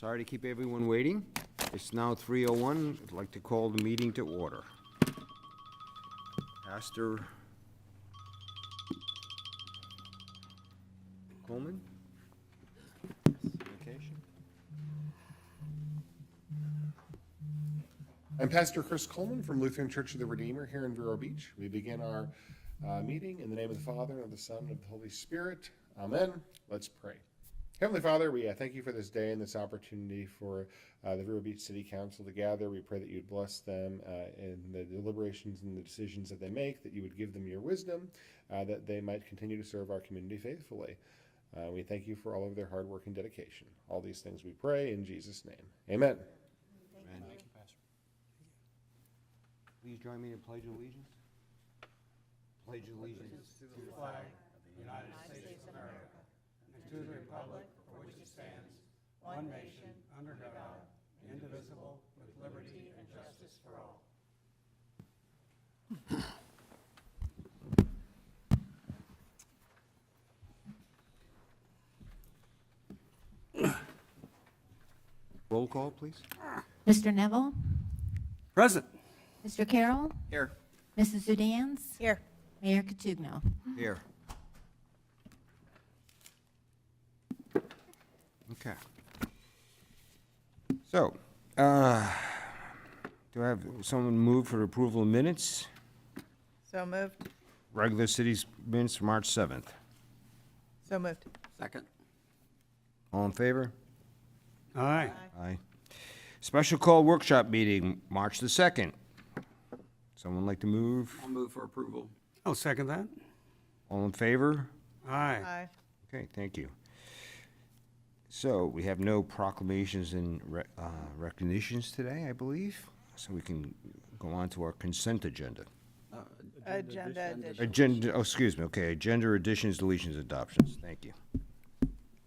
Sorry to keep everyone waiting. It's now 3:01. I'd like to call the meeting to order. Pastor Coleman? Communication? I'm Pastor Chris Coleman from Lutheran Church of the Redeemer here in Vero Beach. We begin our meeting in the name of the Father, and of the Son, and of the Holy Spirit. Amen. Let's pray. Heavenly Father, we thank you for this day and this opportunity for the Vero Beach City Council to gather. We pray that you'd bless them in the deliberations and the decisions that they make, that you would give them your wisdom, that they might continue to serve our community faithfully. We thank you for all of their hard work and dedication. All these things we pray in Jesus' name. Amen. Amen. Thank you, Pastor. Please join me in Pledge of Allegiance. Pledge allegiance to the flag of the United States of America and to the republic for which it stands, one nation, under God, indivisible, with liberty and justice for all. Roll call, please. Mr. Neville? Present. Mr. Carroll? Here. Mrs. Udans? Here. Mayor Katugno? Here. Okay. So, do I have someone move for approval of minutes? So moved. Regular city's minutes, March 7th. So moved. Second. All in favor? Aye. Aye. Special call workshop meeting, March the 2nd. Someone like to move? I'll move for approval. I'll second that. All in favor? Aye. Aye. Okay, thank you. So we have no proclamations and recognitions today, I believe. So we can go on to our consent agenda. Agenda addition. Agenda, oh, excuse me, okay, agenda additions, deletions, adoptions. Thank you.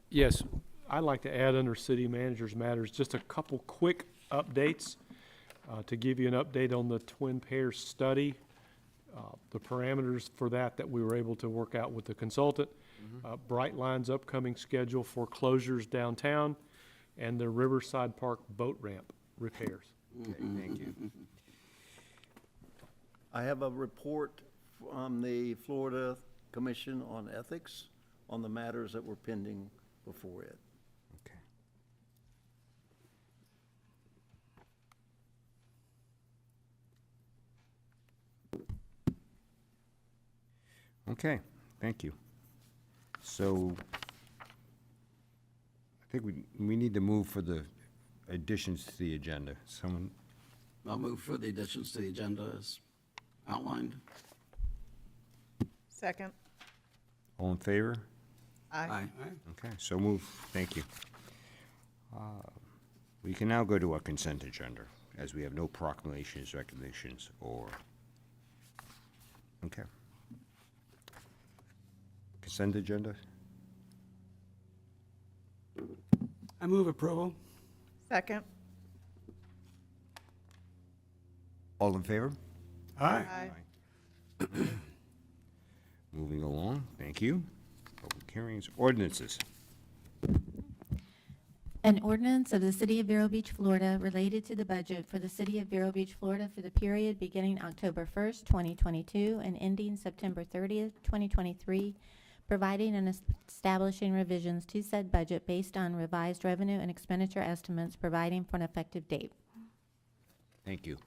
Yes, I'd like to add under city managers matters, just a couple quick updates to give you an update on the Twin Pairs study, the parameters for that we were able to work out with the consultant, Brightline's upcoming schedule for closures downtown, and the Riverside Park boat ramp repairs. Okay, thank you. I have a report from the Florida Commission on Ethics on the matters that were pending before it. Okay. Okay, thank you. So, I think we need to move for the additions to the agenda. Someone, I'll move for the additions to the agenda as outlined. Second. all in favor? Aye. Okay, so move, thank you. We can now go to our consent agenda, as we have no proclamations, recognitions, or, okay. Consent agenda, I move approval. Second. all in favor? Aye. Aye. Moving along, thank you. Public hearings, ordinances. An ordinance of the City of Vero Beach, Florida, related to the budget for the City of Vero Beach, Florida for the period beginning October 1st, 2022 and ending September 30th, 2023, providing and establishing revisions to said budget based on revised revenue and expenditure estimates, providing for an effective date. Thank you.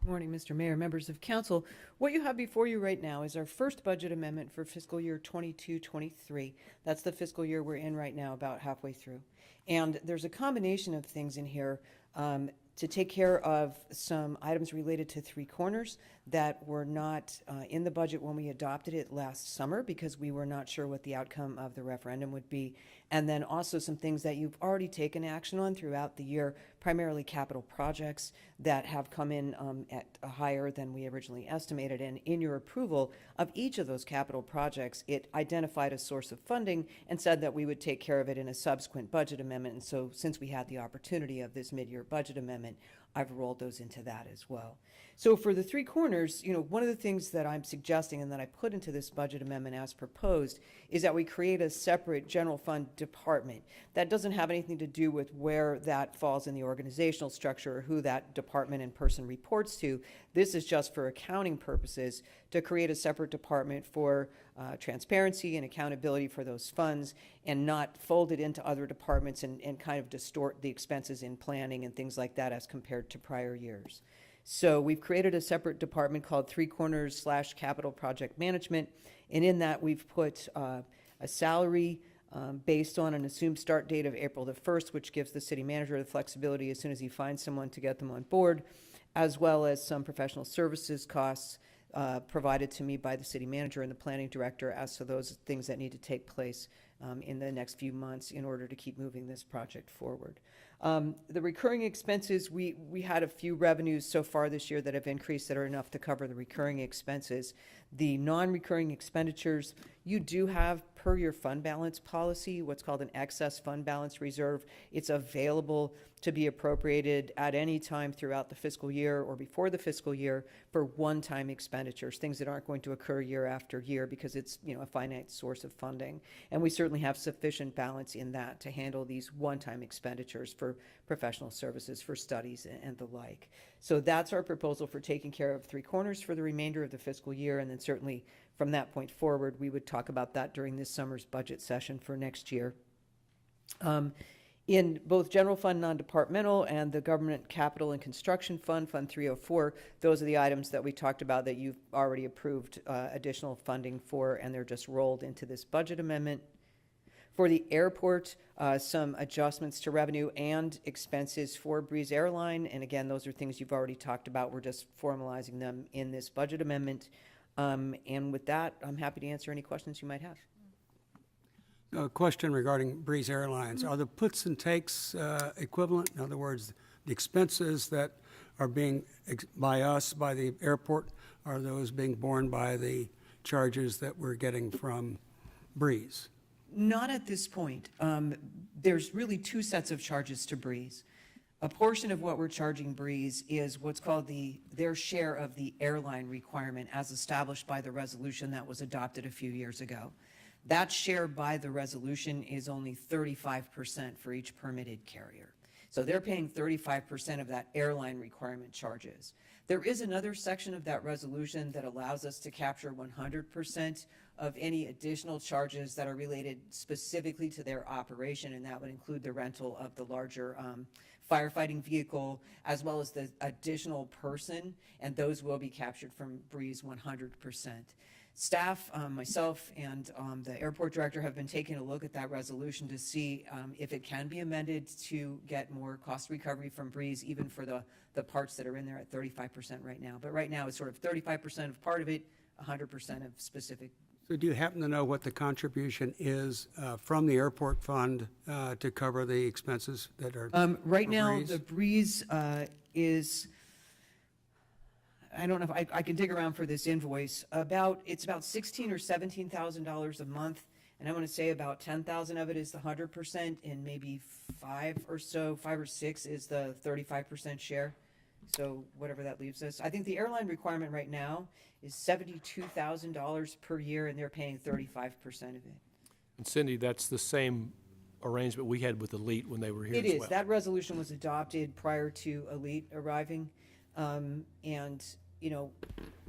Good morning, Mr. Mayor, members of council. What you have before you right now is our first budget amendment for fiscal year 22-23. That's the fiscal year we're in right now, about halfway through. And there's a combination of things in here to take care of some items related to Three Corners that were not in the budget when we adopted it last summer because we were not sure what the outcome of the referendum would be. And then also some things that you've already taken action on throughout the year, primarily capital projects that have come in at a higher than we originally estimated. And in your approval of each of those capital projects, it identified a source of funding and said that we would take care of it in a subsequent budget amendment. And so since we had the opportunity of this mid-year budget amendment, I've rolled those into that as well. So for the three corners, one of the things that I'm suggesting and that I put into this budget amendment as proposed is that we create a separate general fund department. That doesn't have anything to do with where that falls in the organizational structure or who that department and person reports to. This is just for accounting purposes to create a separate department for transparency and accountability for those funds and not fold it into other departments and kind of distort the expenses in planning and things like that as compared to prior years. So we've created a separate department called Three Corners / Capital Project Management. And in that, we've put a salary based on an assumed start date of April the 1st, which gives the city manager the flexibility as soon as he finds someone to get them on board, as well as some professional services costs provided to me by the city manager and the planning director as to those things that need to take place in the next few months in order to keep moving this project forward. The recurring expenses, we had a few revenues so far this year that have increased that are enough to cover the recurring expenses. The non-recurring expenditures, you do have per your fund balance policy, what's called an excess fund balance reserve. It's available to be appropriated at any time throughout the fiscal year or before the fiscal year for one-time expenditures, things that aren't going to occur year after year because it's a finite source of funding. And we certainly have sufficient balance in that to handle these one-time expenditures for professional services, for studies and the like. So that's our proposal for taking care of Three Corners for the remainder of the fiscal year. And then certainly from that point forward, we would talk about that during this summer's budget session for next year. In both general fund non-departmental and the government capital and construction fund, Fund 304, those are the items that we talked about that you've already approved additional funding for, and they're just rolled into this budget amendment. For the airport, some adjustments to revenue and expenses for Breeze Airline, and again, those are things you've already talked about. We're just formalizing them in this budget amendment. And with that, I'm happy to answer any questions you might have. A question regarding Breeze Airlines. Are the puts and takes equivalent? In other words, the expenses that are being, by us, by the airport, are those being borne by the charges that we're getting from Breeze? Not at this point. There's really two sets of charges to Breeze. A portion of what we're charging Breeze is what's called their share of the airline requirement as established by the resolution that was adopted a few years ago. That share by the resolution is only 35% for each permitted carrier. So they're paying 35% of that airline requirement charges. There is another section of that resolution that allows us to capture 100% of any additional charges that are related specifically to their operation, and that would include the rental of the larger firefighting vehicle, as well as the additional person, and those will be captured from Breeze 100%. Staff, myself, and the airport director have been taking a look at that resolution to see if it can be amended to get more cost recovery from Breeze, even for the parts that are in there at 35% right now. But right now, it's sort of 35% of part of it, 100% of specific. So do you happen to know what the contribution is from the airport fund to cover the expenses that are Right for now, Breeze? the Breeze is, I don't know if I can dig around for this invoice. It's about $16,000 or $17,000 a month, and I want to say about 10,000 of it is the 100%, and maybe 5 or 6 is the 35% share. So whatever that leaves us. I think the airline requirement right now is $72,000 per year, and they're paying 35% of it. And Cindy, that's the same arrangement we had with Elite when they were here It as is. well. That resolution was adopted prior to Elite arriving. And,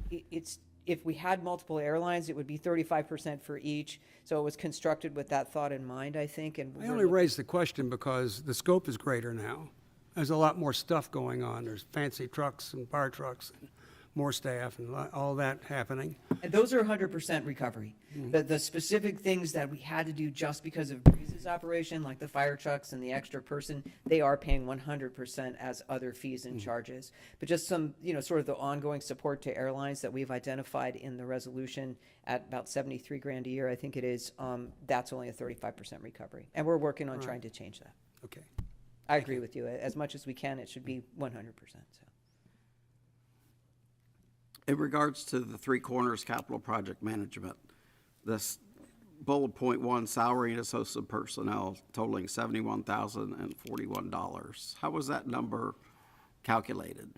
it's, if we had multiple airlines, it would be 35% for each. So it was constructed with that thought in mind, I think. And I only raised the question because the scope is greater now. There's a lot more stuff going on. There's fancy trucks and fire trucks and more staff and all that happening. And those are 100% recovery. The specific things that we had to do just because of Breeze's operation, like the fire trucks and the extra person, they are paying 100% as other fees and charges. But just some, sort of the ongoing support to airlines that we've identified in the resolution at about $73,000 a year, I think it is, that's only a 35% recovery. And we're working on trying to change that. Okay. I agree with you. As much as we can, it should be 100%. So. In regards to the Three Corners Capital Project Management, this bullet point 1, salary and associate personnel totaling $71,041. How was that number calculated?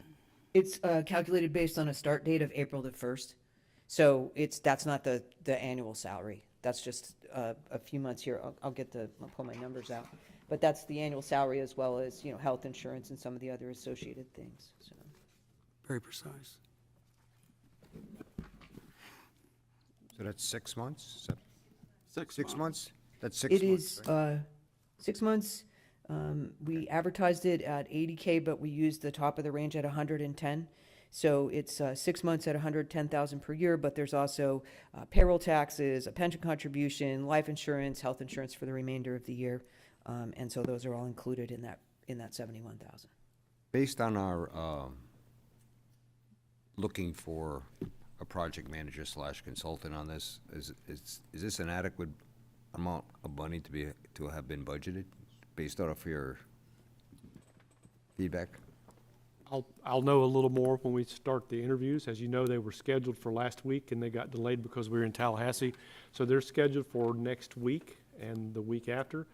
It's calculated based on a start date of April the 1st. So that's not the annual salary. That's just a few months here. I'll pull my numbers out. But that's the annual salary as well as, health insurance and some of the other associated things, so. Very precise. So that's 6 months? Is that 6 months? That's 6 It months, is right? 6 months. We advertised it at 80K, but we used the top of the range at 110. So it's 6 months at 110,000 per year, but there's also payroll taxes, a pension contribution, life insurance, health insurance for the remainder of the year. And so those are all included in that 71,000. Based on our looking for a project manager / consultant on this, is this an adequate amount of money to have been budgeted based off your feedback? I'll know a little more when we start the interviews. As you know, they were scheduled for last week and they got delayed because we were in Tallahassee. So they're scheduled for next week and the week after.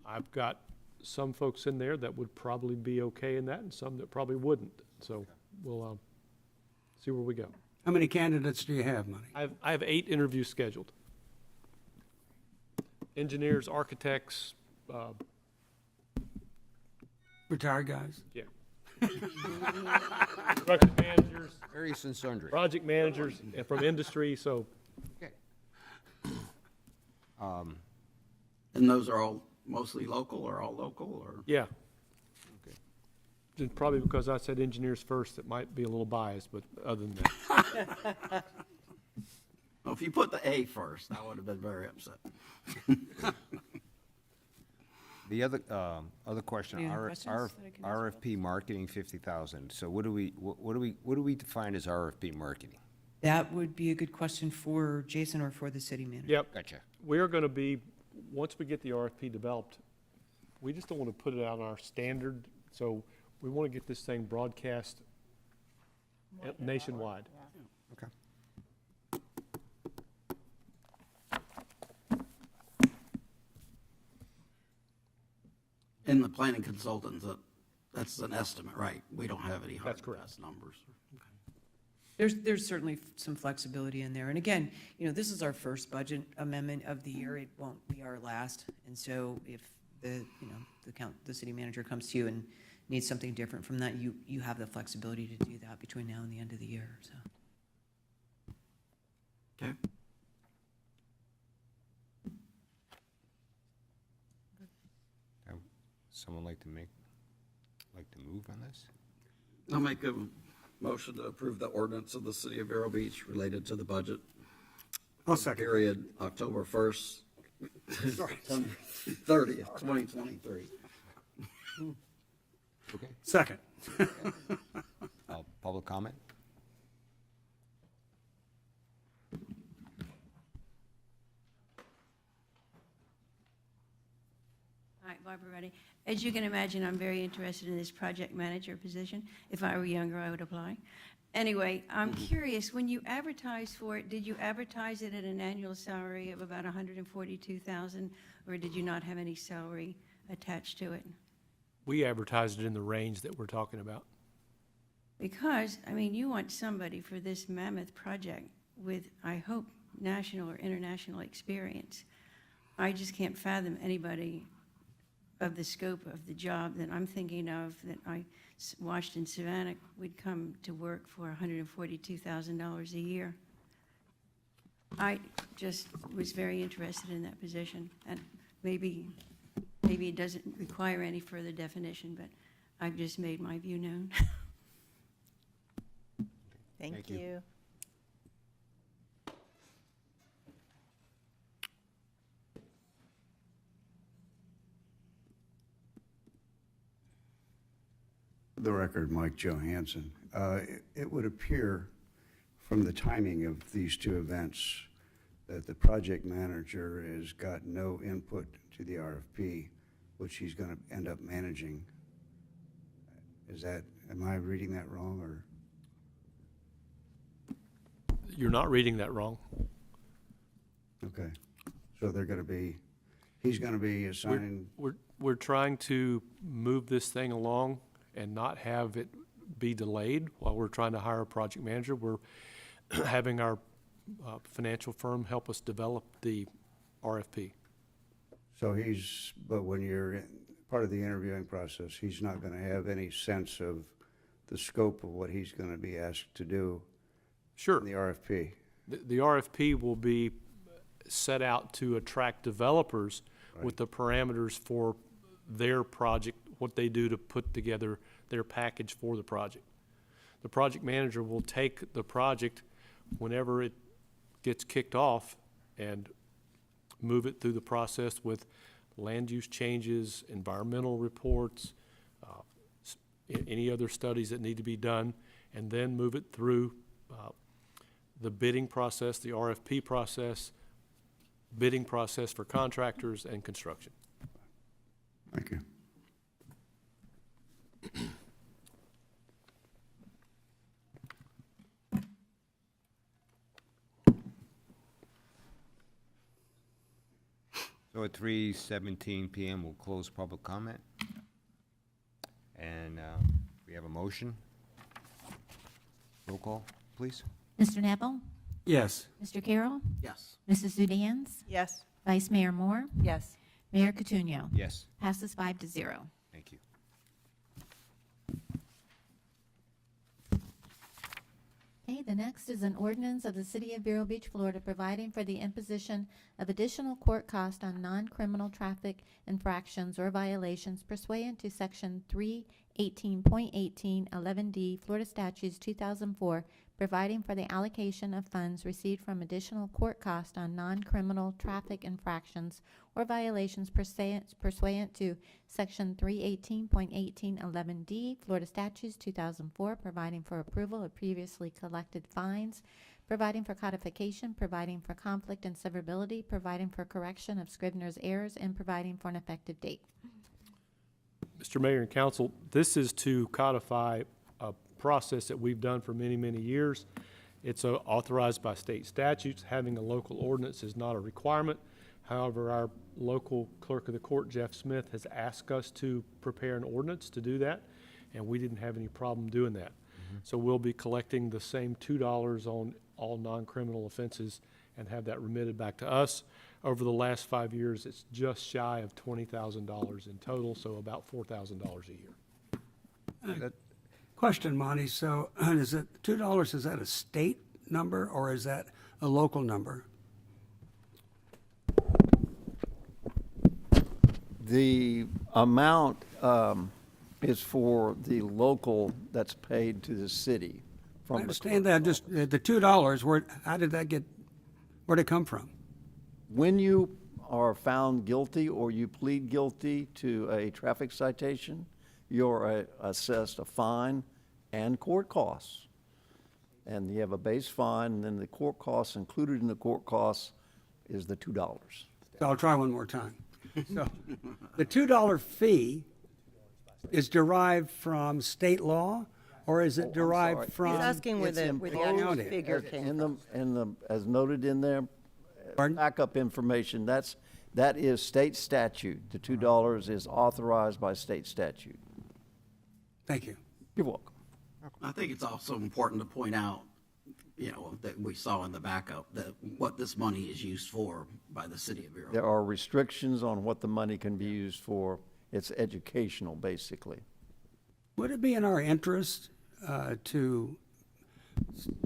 I've got some folks in there that would probably be okay in that and some that probably wouldn't. So we'll see where we go. How many candidates do you have, Money? I have 8 interviews scheduled. Engineers, architects, Retired guys? yeah. Construction managers, Various and sundry. project managers, and from industry, so Okay. And those are all mostly local or all local, or? yeah. And probably because I said engineers first, it might be a little biased, but other than that. Well, if you put the A first, I would have been very upset. The other question, Any other questions that I can answer? RFP marketing 50,000. So what do we define as RFP marketing? That would be a good question for Jason or for the city manager. Yep. Gotcha. We're going to be, once we get the RFP developed, we just don't want to put it out on our standard, so we want to get this thing broadcast nationwide. Okay. In the planning consultants, that's an estimate, right? We don't have any hard That's correct. and fast numbers. There's certainly some flexibility in there. And again, this is our first budget amendment of the year. It won't be our last. And so if the city manager comes to you and needs something different from that, you have the flexibility to do that between now and the end of the year, so. Okay. Someone like to move on this? I'll make a motion to approve the ordinance of the city of Vero Beach related to the budget. I'll second. Period, October 1st, September 30th, 2023. Okay. Second. Public comment? Hi, Barbara Ruddy. As you can imagine, I'm very interested in this project manager position. If I were younger, I would apply. Anyway, I'm curious, when you advertised for it, did you advertise it at an annual salary of about $142,000, or did you not have any salary attached to it? We advertised it in the range that we're talking about. Because, you want somebody for this mammoth project with, I hope, national or international experience. I just can't fathom anybody of the scope of the job that I'm thinking of, that I watched in Savannah, would come to work for $142,000 a year. I just was very interested in that position, and maybe it doesn't require any further definition, but I've just made my view known. Thank you. you. The record, Mike Johansson. It would appear from the timing of these two events that the project manager has got no input to the RFP, which he's going to end up managing. Am I reading that wrong, or? You're not reading that wrong. Okay. So he's going to be assigning, We're trying to move this thing along and not have it be delayed while we're trying to hire a project manager. We're having our financial firm help us develop the RFP. So but when you're part of the interviewing process, he's not going to have any sense of the scope of what he's going to be asked to do Sure. in the RFP. The RFP will be set out to attract developers with the parameters for their project, what they do to put together their package for the project. The project manager will take the project whenever it gets kicked off and move it through the process with land use changes, environmental reports, any other studies that need to be done, and then move it through the bidding process, the RFP process, bidding process for contractors and construction. Thank you. So at 3:17 PM, we'll close public comment. And we have a motion. Roll call, please. Mr. Neville? Yes. Mr. Carroll? Yes. Mrs. Udans? Yes. Vice Mayor Moore? Yes. Mayor Catuño? Yes, Passes 5-0. thank you. Okay, the next is an ordinance of the City of Vero Beach, Florida, providing for the imposition of additional court cost on non-criminal traffic infractions or violations pursuant to Section 318.18 11D Florida Statutes 2004, providing for the allocation of funds received from additional court cost on non-criminal traffic infractions or violations pursuant to Section 318.18 11D Florida Statutes 2004, providing for approval of previously collected fines, providing for codification, providing for conflict and severability, providing for correction of Scrivener's errors, and providing for an effective date. Mr. Mayor and Council, this is to codify a process that we've done for many, many years. It's authorized by state statutes. Having a local ordinance is not a requirement. However, our local clerk of the court, Jeff Smith, has asked us to prepare an ordinance to do that, and we didn't have any problem doing that. So we'll be collecting the same $2 on all non-criminal offenses and have that remitted back to us. Over the last 5 years, it's just shy of $20,000 in total, so about $4,000 a year. Question, Monty. So is it $2, is that a state number or is that a local number? The amount is for the local that's paid to the city from I the understand clerk's that, just office. the $2, how did that get, where'd it come from? When you are found guilty or you plead guilty to a traffic citation, you're assessed a fine and court costs. And you have a base fine, and then the court costs, included in the court costs is the $2. So I'll try one more time. So the $2 fee is derived from state law, or is it derived sorry. from? He's asking where It's the actual imposed figure came In from. the, as noted in there, Pardon? backup information, that is state statute. The $2 is authorized by state statute. Thank you. You're welcome. I think it's also important to point out, that we saw in the backup, that what this money is used for by the city of Vero. There are restrictions on what the money can be used for. It's educational, basically. Would it be in our interest to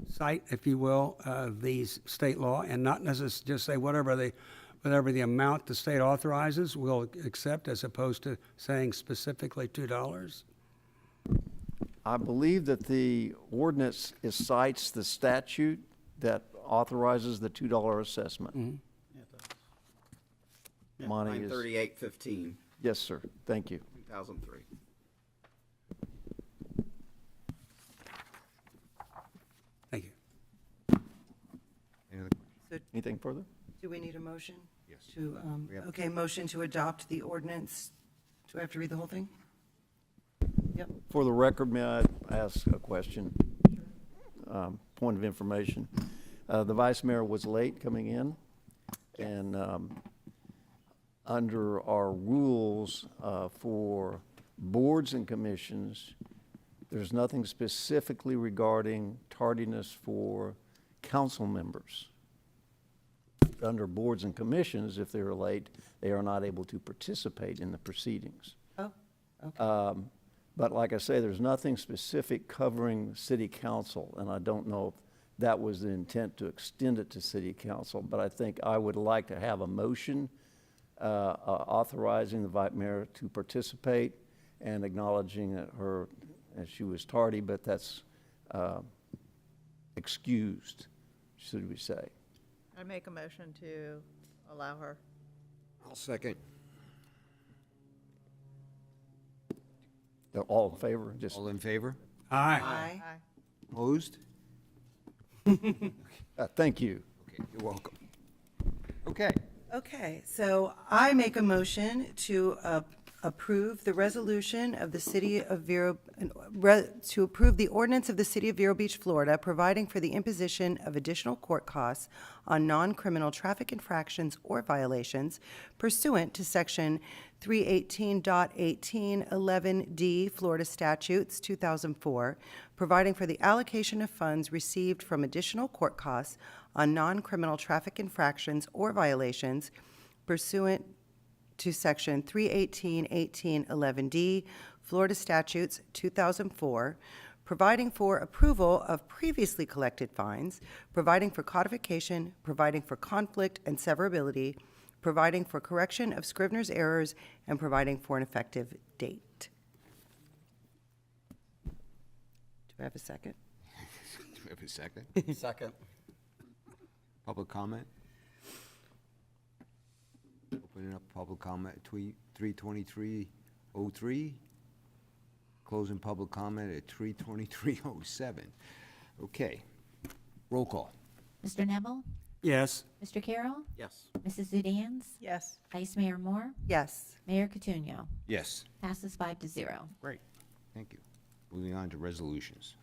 cite, if you will, these state law and not necessarily just say whatever the amount the state authorizes we'll accept, as opposed to saying specifically $2? I believe that the ordinance cites the statute that authorizes the $2 assessment. Monty is, 93815, yes, sir. Thank you. 2003. Thank you. Any other- Anything further? Do we need a motion? Yes. To, We have- okay, motion to adopt the ordinance. Do I have to read the whole thing? Yep. For the record, may I ask a question? Point of information. The vice mayor was late coming in, and under our rules for boards and commissions, there's nothing specifically regarding tardiness for council members. Under boards and commissions, if they're late, they are not able to participate in the proceedings. Oh, okay. But like I say, there's nothing specific covering city council, and I don't know if that was the intent to extend it to city council, but I think I would like to have a motion authorizing the vice mayor to participate and acknowledging that her, as she was tardy, but that's excused, should we say. I make a motion to allow her. I'll second. They're all in favor? Just All in favor? Aye. Aye. Aye. Opposed? thank you. Okay, you're welcome. Okay. Okay, so I make a motion to approve the resolution of the City of Vero, to approve the ordinance of the City of Vero Beach, Florida, providing for the imposition of additional court costs on non-criminal traffic infractions or violations pursuant to Section 318.1811D Florida Statutes 2004, providing for the allocation of funds received from additional court costs on non-criminal traffic infractions or violations pursuant to Section 318.1811D Florida Statutes 2004, providing for approval of previously collected fines, providing for codification, providing for conflict and severability, providing for correction of Scrivener's errors, and providing for an effective date. Do I have a second? Do we have a second? Second. Public comment? Opening up public comment at 3:23:03. Closing public comment at 3:23:07. Okay. Roll call. Mr. Neville? Yes. Mr. Carroll? Yes. Mrs. Zudans? Yes. Vice Mayor Moore? Yes. Mayor Catuño? Yes. Passes 5-0. Great. Thank you. Moving on to resolutions.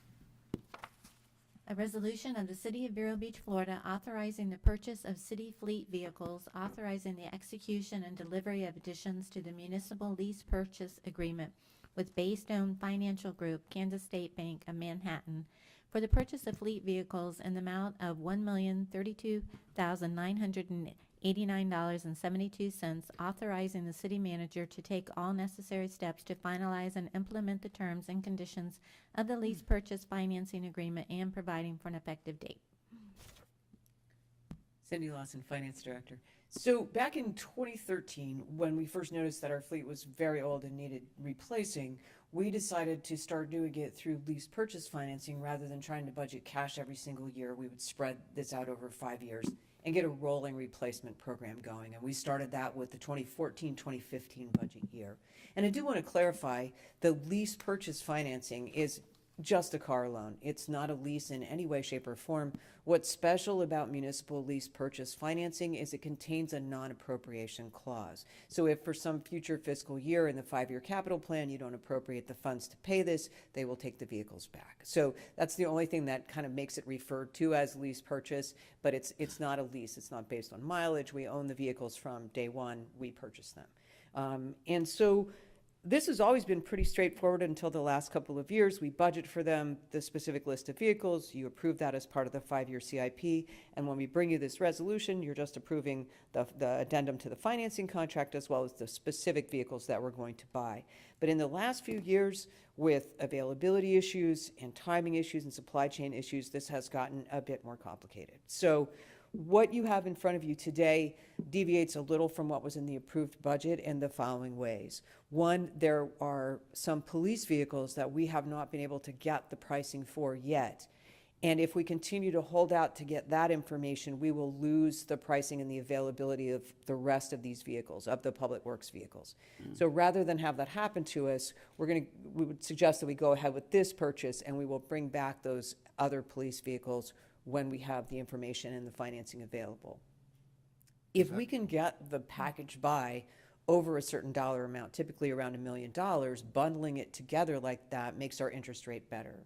A resolution of the City of Vero Beach, Florida, authorizing the purchase of city fleet vehicles, authorizing the execution and delivery of additions to the municipal lease purchase agreement with Baystone Financial Group, Kansas State Bank of Manhattan, for the purchase of fleet vehicles in the amount of $1,032,989.72, authorizing the city manager to take all necessary steps to finalize and implement the terms and conditions of the lease purchase financing agreement and providing for an effective date. Cindy Lawson, Finance Director. So back in 2013, when we first noticed that our fleet was very old and needed replacing, we decided to start doing it through lease purchase financing rather than trying to budget cash every single year. We would spread this out over 5 years and get a rolling replacement program going. And we started that with the 2014-2015 budget year. And I do want to clarify, the lease purchase financing is just a car loan. It's not a lease in any way, shape, or form. What's special about municipal lease purchase financing is it contains a non-appropriation clause. So if for some future fiscal year in the 5-year capital plan you don't appropriate the funds to pay this, they will take the vehicles back. So that's the only thing that kind of makes it referred to as lease purchase, but it's not a lease. It's not based on mileage. We own the vehicles from day one. We purchase them. And so this has always been pretty straightforward until the last couple of years. We budget for them, the specific list of vehicles. You approve that as part of the 5-year CIP. And when we bring you this resolution, you're just approving the addendum to the financing contract as well as the specific vehicles that we're going to buy. But in the last few years, with availability issues and timing issues and supply chain issues, this has gotten a bit more complicated. So what you have in front of you today deviates a little from what was in the approved budget in the following ways. One, there are some police vehicles that we have not been able to get the pricing for yet. And if we continue to hold out to get that information, we will lose the pricing and the availability of the rest of these vehicles, of the public works vehicles. So rather than have that happen to us, we would suggest that we go ahead with this purchase and we will bring back those other police vehicles when we have the information and the financing available. If we can get the package buy over a certain dollar amount, typically around $1 million, bundling it together like that makes our interest rate better.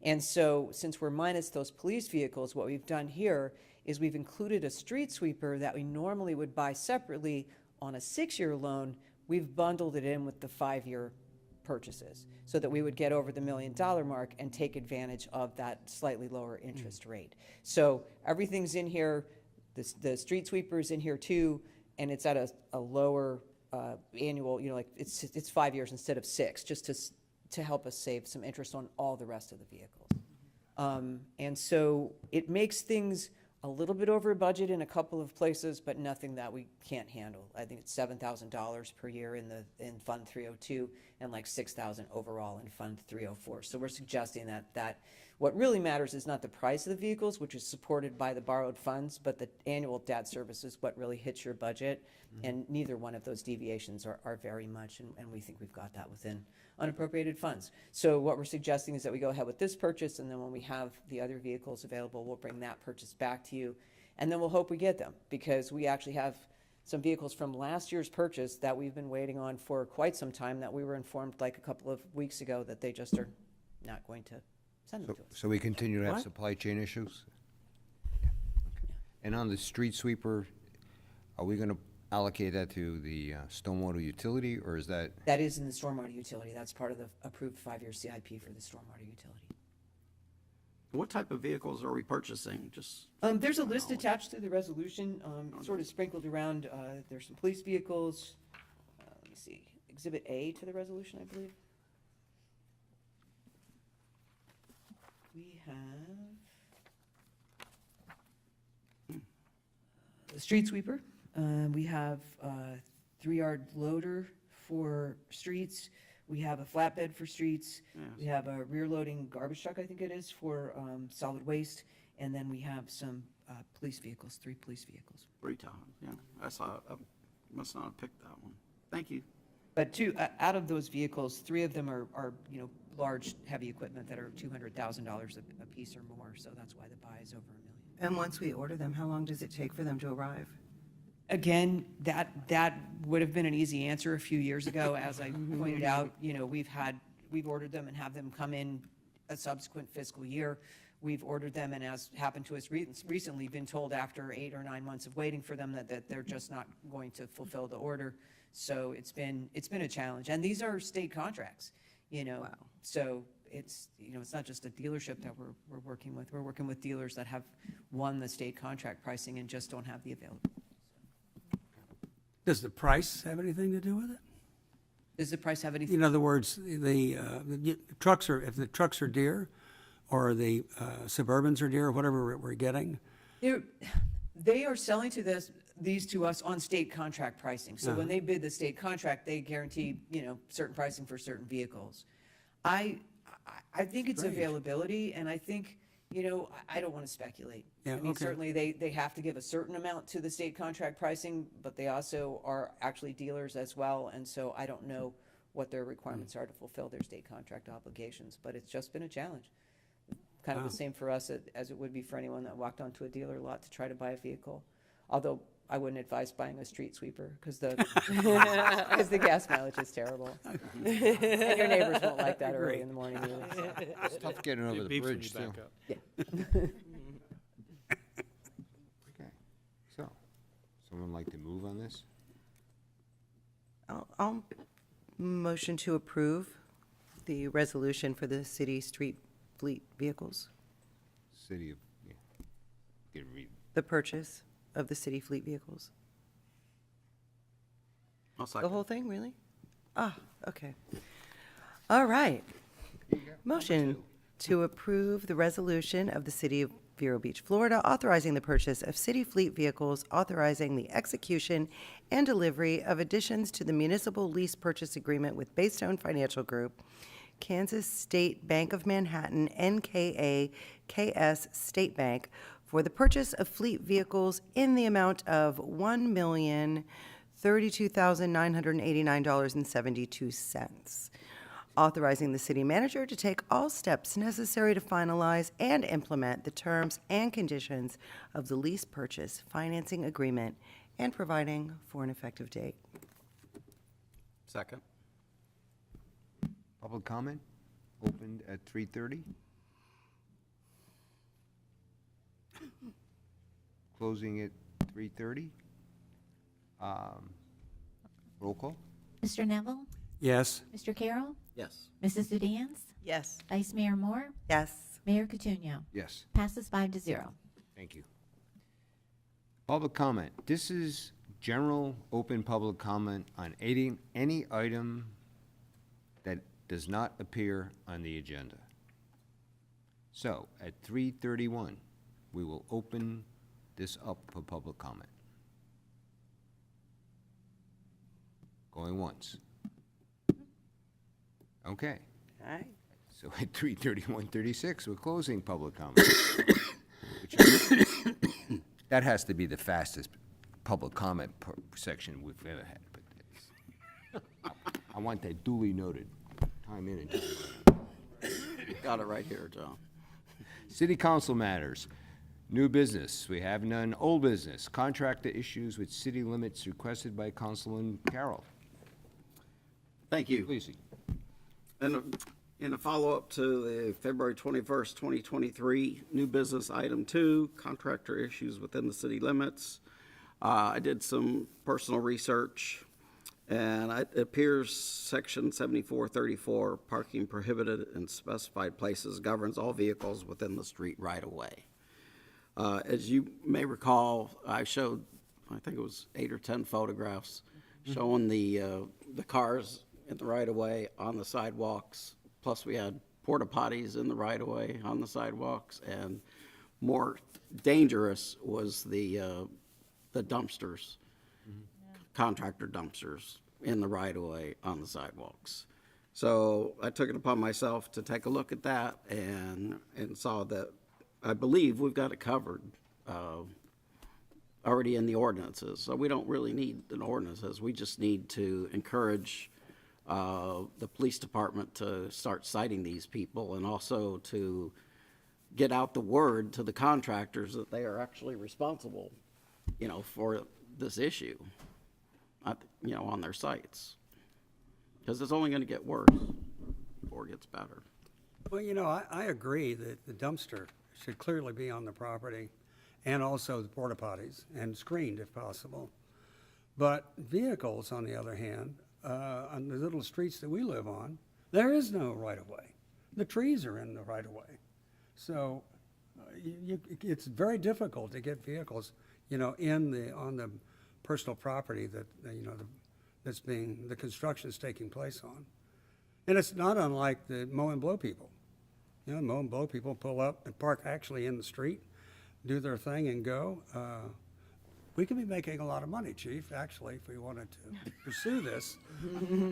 And so since we're minus those police vehicles, what we've done here is we've included a street sweeper that we normally would buy separately on a 6-year loan. We've bundled it in with the 5-year purchases, so that we would get over the $1 million mark and take advantage of that slightly lower interest rate. So everything's in here, the street sweeper's in here too, and it's at a lower annual, like it's 5 years instead of 6, just to help us save some interest on all the rest of the vehicles. And so it makes things a little bit over budget in a couple of places, but nothing that we can't handle. I think it's $7,000 per year in Fund 302 and like $6,000 overall in Fund 304. So we're suggesting that what really matters is not the price of the vehicles, which is supported by the borrowed funds, but the annual debt service is what really hits your budget. And neither one of those deviations are very much, and we think we've got that within unappropriated funds. So what we're suggesting is that we go ahead with this purchase, and then when we have the other vehicles available, we'll bring that purchase back to you, and then we'll hope we get them, because we actually have some vehicles from last year's purchase that we've been waiting on for quite some time, that we were informed like a couple of weeks ago that they just are not going to send them to us. So we continue to have What? supply chain issues? Yeah, okay. And on the street sweeper, are we gonna allocate that to the stormwater utility, or is that? That is in the stormwater utility. That's part of the approved 5-year CIP for the stormwater utility. What type of vehicles are we purchasing? Just, There's a list attached to the resolution, sort of sprinkled around. There's some police vehicles. Let me see, Exhibit A to the resolution, I believe. We have the street sweeper. We have a 3-yard loader for streets. We have a flatbed for streets. We have a rear-loading garbage truck, I think it is, for solid waste. And then we have some police vehicles, 3 police vehicles. 3 times, yeah. I saw, I must not have picked that one. Thank you. But out of those vehicles, 3 of them are large, heavy equipment that are $200,000 a piece or more. So that's why the buy is over $1 million. And once we order them, how long does it take for them to arrive? Again, that would have been an easy answer a few years ago. As I pointed out, we've ordered them and have them come in a subsequent fiscal year. We've ordered them, and as happened to us recently, been told after 8 or 9 months of waiting for them that they're just not going to fulfill the order. So it's been a challenge, and these are state contracts, Wow. So it's not just a dealership that we're working with. We're working with dealers that have won the state contract pricing and just don't have the availability. Does the price have anything to do with it? Does the price have anything? In other words, the trucks if the trucks are dear, or the Suburbans are dear, or whatever we're getting, They are selling these to us on state contract pricing. So when they bid the state contract, they guarantee, certain pricing for certain vehicles. I think it's availability, and I think, I don't want to speculate. Yeah, I mean, okay. certainly they have to give a certain amount to the state contract pricing, but they also are actually dealers as well, and so I don't know what their requirements are to fulfill their state contract obligations, but it's just been a challenge. Kind of the same for us as it would be for anyone that walked onto a dealer lot to try to buy a vehicle. Although I wouldn't advise buying a street sweeper because the gas mileage is terrible. And your neighbors won't like that early in the morning either. It's tough getting over It the beeps when bridge, you too. back up. Okay, so, someone like to move on this? I'll motion to approve the resolution for the city street fleet vehicles, City of, yeah. Get it read. the purchase of the city fleet vehicles. I'll The second. whole thing, really? Ah, okay. All right. Motion to approve the resolution of the City of Vero Beach, Florida, authorizing the purchase of city fleet vehicles, authorizing the execution and delivery of additions to the municipal lease purchase agreement with Baystone Financial Group, Kansas State Bank of Manhattan, NKA KS State Bank, for the purchase of fleet vehicles in the amount of $1,032,989.72. Authorizing the city manager to take all steps necessary to finalize and implement the terms and conditions of the lease purchase financing agreement and providing for an effective date. Second. Public comment, opened at 3:30. Closing at 3:30. Roll call? Mr. Neville? yes? Mr. Carroll? Yes. Mrs. Udance? Yes. Vice Mayor Moore? Yes. Mayor Catuño? Yes. Passes 5-0. Thank you. Public comment. This is general open public comment on any item that does not appear on the agenda. So at 3:31, we will open this up for public comment. Going once. Okay. All right. So at 3:31:36, we're closing public comment. Which is- That has to be the fastest public comment section we've ever had. But I want that duly noted. Time in and time out. Got it right here, John. City council matters. New business, we have none. Old business, contractor issues with city limits requested by Councilman Carroll. Thank you. Please. And in a follow-up to the February 21st, 2023, new business item 2, contractor issues within the city limits. I did some personal research, and it appears Section 7434, parking prohibited in specified places, governs all vehicles within the street right-of-way. As you may recall, I showed, I think it was 8 or 10 photographs showing the cars in the right-of-way, on the sidewalks. Plus, we had porta potties in the right-of-way, on the sidewalks, and more dangerous was the dumpsters, contractor dumpsters in the right-of-way, on the sidewalks. So I took it upon myself to take a look at that and saw that I believe we've got it covered already in the ordinances. So we don't really need an ordinances. We just need to encourage the police department to start citing these people, and also to get out the word to the contractors that they are actually responsible, for this issue, on their sites. Because it's only going to get worse before it gets better. Well, I agree that the dumpster should clearly be on the property, and also the porta potties, and screened if possible. But vehicles, on the other hand, on the little streets that we live on, there is no right-of-way. The trees are in the right-of-way. So it's very difficult to get vehicles, on the personal property that, the construction's taking place on. And it's not unlike the mow and blow people. Mow and blow people pull up and park actually in the street, do their thing and go. We could be making a lot of money, Chief, actually, if we wanted to pursue this.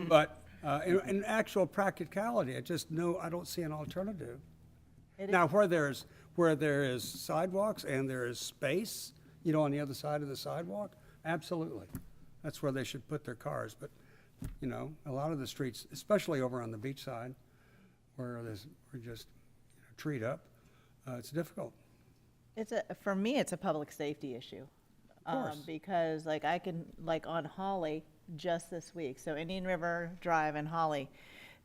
But in actual practicality, I don't see an alternative. Now, where there is sidewalks and there is space, on the other side of the sidewalk, absolutely. That's where they should put their cars. But, a lot of the streets, especially over on the beach side, where we're just treed up, it's difficult. For me, it's a public safety issue. Because I can, on Holly, just this week, so Indian River Drive and Holly,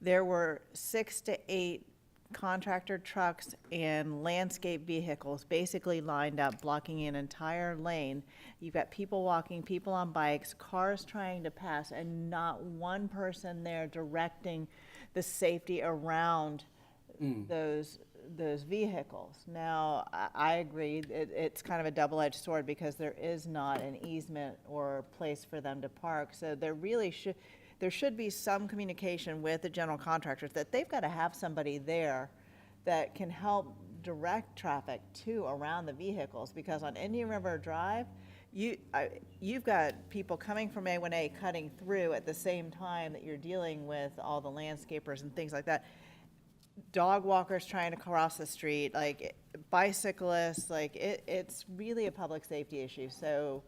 there were 6 to 8 contractor trucks and landscape vehicles basically lined up, blocking an entire lane. You've got people walking, people on bikes, cars trying to pass, and not one person there directing the safety around those vehicles. Now, I agree, it's kind of a double-edged sword, because there is not an easement or place for them to park. So there should be some communication with the general contractors that they've got to have somebody there that can help direct traffic around the vehicles, because on Indian River Drive, you've got people coming from A1A cutting through at the same time that you're dealing with all the landscapers and things like that. Dog walkers trying to cross the street, bicyclists, it's really a public safety issue. So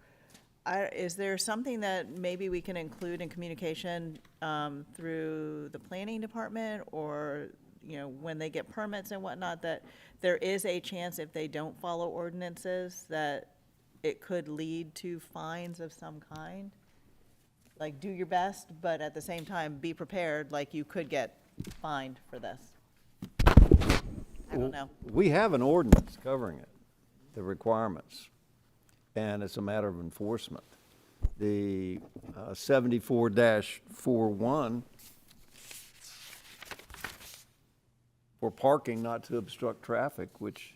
is there something that maybe we can include in communication through the planning department, or, when they get permits and whatnot, that there is a chance, if they don't follow ordinances, that it could lead to fines of some kind? Do your best, but at the same time, be prepared, you could get fined for this. I don't know. We have an ordinance covering it, the requirements, and it's a matter of enforcement. The 74-41 for parking not to obstruct traffic, which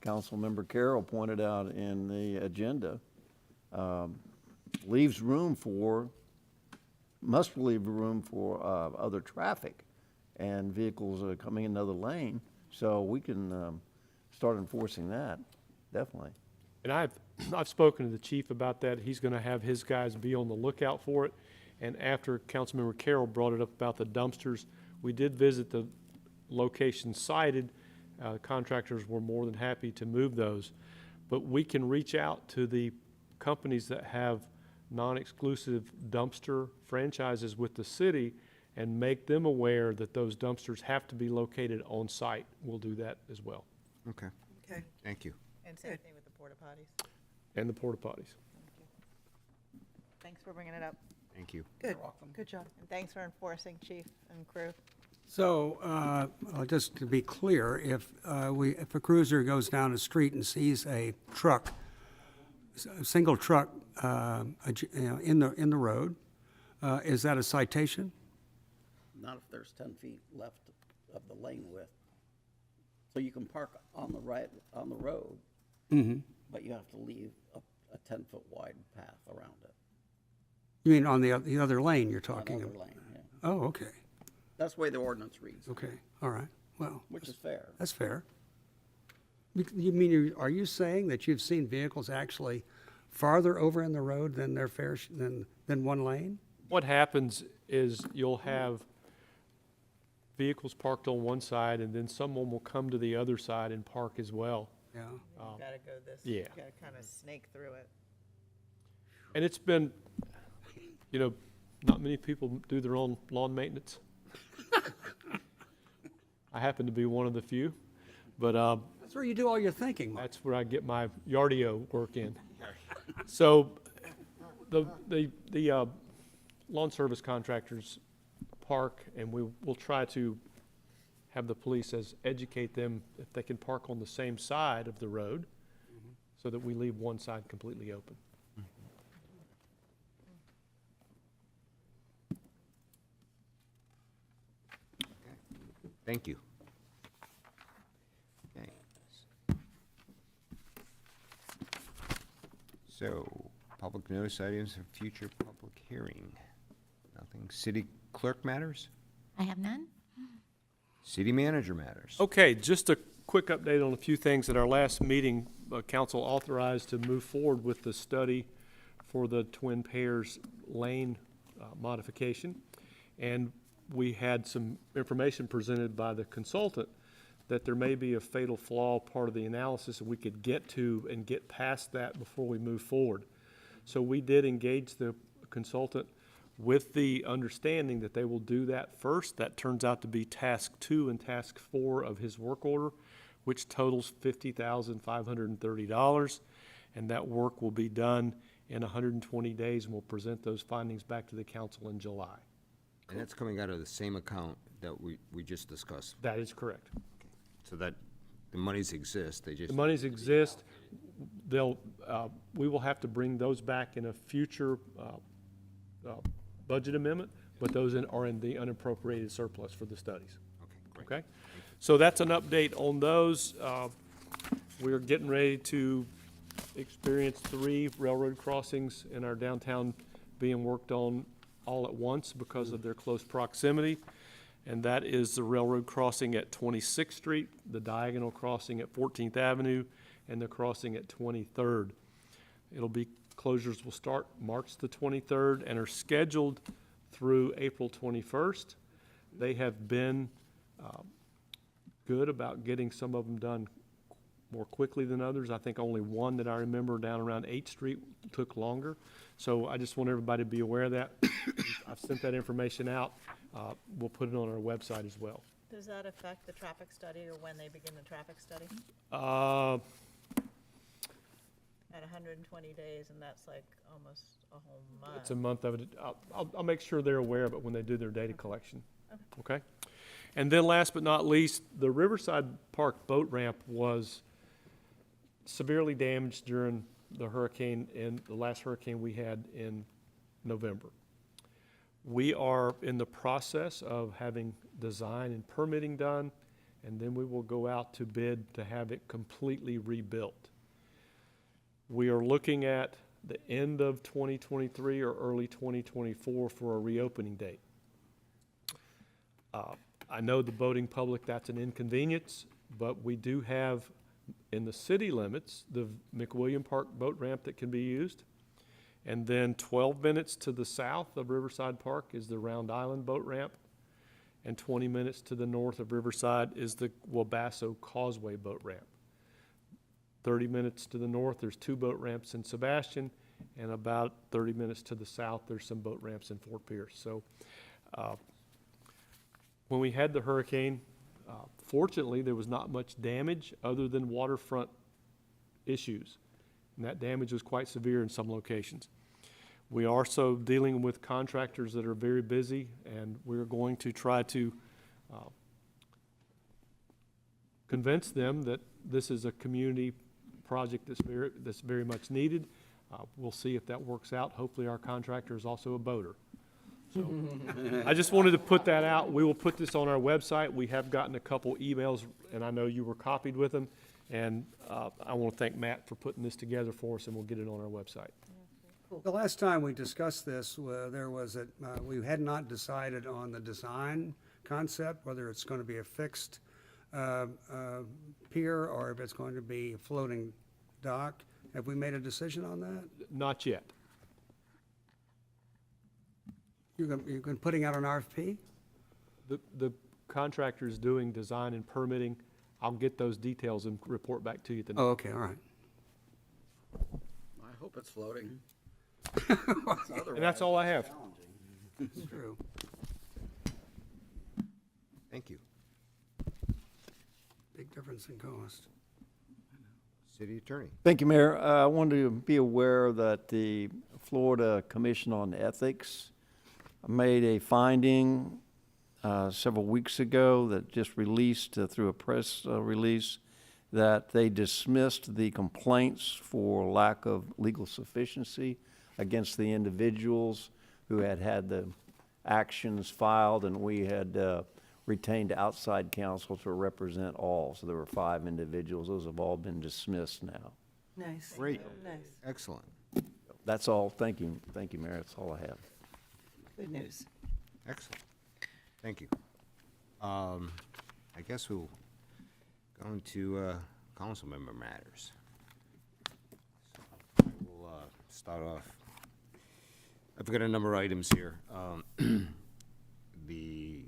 Councilmember Carroll pointed out in the agenda, must leave room for other traffic and vehicles coming in another lane. So we can start enforcing that, definitely. And I've spoken to the chief about that. He's going to have his guys be on the lookout for it. And after Councilmember Carroll brought it up about the dumpsters, we did visit the location cited. Contractors were more than happy to move those. But we can reach out to the companies that have non-exclusive dumpster franchises with the city and make them aware that those dumpsters have to be located on site. We'll do that as well. Okay, Okay. thank you. And same thing with the porta potties. And the porta potties. Thanks for bringing it up. Thank you. Good. Good job. And thanks for enforcing, chief and crew. So, just to be clear, if a cruiser goes down the street and sees a truck, a single truck, in the road, is that a citation? Not if there's 10 feet left of the lane width. So you can park on the road, but you have to leave a 10-foot wide path around it. You mean on the other lane you're talking Another about? lane, yeah. Oh, okay, That's the way the ordinance reads, okay, all right, well, which is fair. that's fair. You mean, are you saying that you've seen vehicles actually farther over in the road than their fair, than one lane? What happens is you'll have vehicles parked on one side and then someone will come to the other side and park as well. Yeah. You gotta go this, yeah. you gotta kind of snake through it. And it's been, not many people do their own lawn maintenance. I happen to be one of the few, but That's where you do all your thinking, Mike. that's where I get my yardio work in. So the lawn service contractors park, and we'll try to have the police educate them if they can park on the same side of the road so that we leave one side completely open. Thank you. Okay. So, public notice items for future public hearing. Nothing. City clerk matters? I have none. City manager matters? Okay, just a quick update on a few things. At our last meeting, council authorized to move forward with the study for the Twin Pairs Lane modification. And we had some information presented by the consultant that there may be a fatal flaw part of the analysis that we could get to and get past that before we move forward. So we did engage the consultant with the understanding that they will do that first. That turns out to be task 2 and task 4 of his work order, which totals $50,530. And that work will be done in 120 days, and we'll present those findings back to the council in July. And that's coming out of the same account that we just discussed. That is correct. So that the monies exist, they just. The monies exist. We will have to bring those back in a future budget amendment, but those are in the unappropriated surplus for the studies. Okay, great. Okay? So that's an update on those. We're getting ready to experience 3 railroad crossings in our downtown being worked on all at once because of their close proximity. And that is the railroad crossing at 26th Street, the diagonal crossing at 14th Avenue, and the crossing at 23rd. Closures will start March the 23rd and are scheduled through April 21st. They have been good about getting some of them done more quickly than others. I think only one that I remember down around 8th Street took longer. So I just want everybody to be aware of that. I've sent that information out. We'll put it on our website as well. Does that affect the traffic study or when they begin the traffic study? At 120 days, and that's like almost a whole month. It's a month of it. I'll make sure they're aware of it when they do their data collection. Okay? And then last but not least, the Riverside Park boat ramp was severely damaged during the hurricane, the last hurricane we had in November. We are in the process of having design and permitting done, and then we will go out to bid to have it completely rebuilt. We are looking at the end of 2023 or early 2024 for a reopening date. I know the boating public, that's an inconvenience, but we do have in the city limits, the McWilliam Park boat ramp that can be used. And then 12 minutes to the south of Riverside Park is the Round Island boat ramp. And 20 minutes to the north of Riverside is the Wabasso Causeway boat ramp. 30 minutes to the north, there's 2 boat ramps in Sebastian, and about 30 minutes to the south, there's some boat ramps in Fort Pierce. So when we had the hurricane, fortunately, there was not much damage other than waterfront issues. And that damage was quite severe in some locations. We are also dealing with contractors that are very busy, and we're going to try to convince them that this is a community project that's very much needed. We'll see if that works out. Hopefully, our contractor is also a boater. So I just wanted to put that out. We will put this on our website. We have gotten a couple emails, and I know you were copied with them. And I want to thank Matt for putting this together for us, and we'll get it on our website. The last time we discussed this, there was we had not decided on the design concept, whether it's going to be a fixed pier or if it's going to be a floating dock. Have we made a decision on that? Not yet. You're going to putting out an RFP? The contractor is doing design and permitting. I'll get those details and report back to you tonight. Oh, okay, all right. I hope it's floating. And that's all I have. It's true. Thank you. Big difference in cost. City Attorney. Thank you, Mayor. I wanted to be aware that the Florida Commission on Ethics made a finding several weeks ago that just released through a press release that they dismissed the complaints for lack of legal sufficiency against the individuals who had the actions filed, and we had retained outside counsel to represent all. So there were 5 individuals. Those have all been dismissed now. Nice. Great. Nice. Excellent. That's all. Thank you. Thank you, Mayor. That's all I have. Good news. Excellent. Thank you. I guess we'll go into council member matters. So we'll start off. I've got a number of items here. The